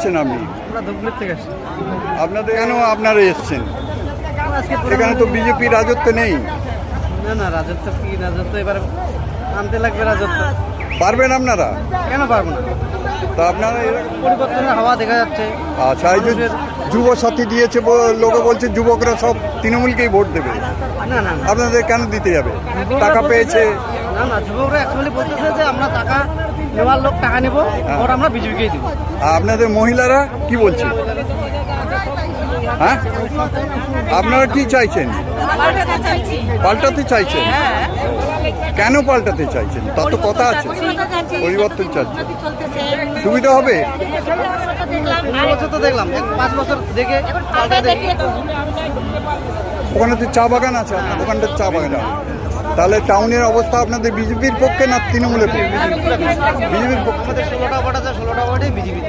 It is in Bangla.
এসছেন আপনি? আমরা ধুবড়ি থেকে আসছি। আপনাদের কেন আপনারা এসছেন? এখানে তো বিজেপি রাজত্ব নেই। না না, রাজত্ব কি রাজত্ব, এবারে আনতে লাগবে রাজত্ব। পারবেন আপনারা? কেন পারবো না? তা আপনারা পরিবর্তনের হাওয়া দেখা যাচ্ছে। আচ্ছা, এই যে যুব সাথী দিয়েছে, লোকে বলছে যুবকরা সব তৃণমূলকেই ভোট দেবে। না না না, আপনাদের কেন দিতে যাবে? টাকা পেয়েছে। না না, যুবকরা অ্যাকচুয়ালি বলতেছে যে আমরা টাকা নেওয়ার লোক টাকা নেবো, ওর আমরা বিজেপিকেই দেবো। আর আপনাদের মহিলারা কি বলছে? হ্যাঁ, আপনারা কি চাইছেন? পাল্টাতে চাইছেন? কেন পাল্টাতে চাইছেন? তার তো কথা আছে, পরিবর্তন চাচ্ছেন। সুবিধা হবে? 5 বছর তো দেখলাম, 5 বছর দেখে ওখানে তো চা বাগান আছে, আপনার ওখানটা চা বাগান আছে। তাহলে টাউনের অবস্থা আপনাদের বিজেপির পক্ষে না তৃণমূলের পক্ষে? বিজেপির পক্ষে। 16টা ভোট আছে, 16টা ভোটই বিজেপি।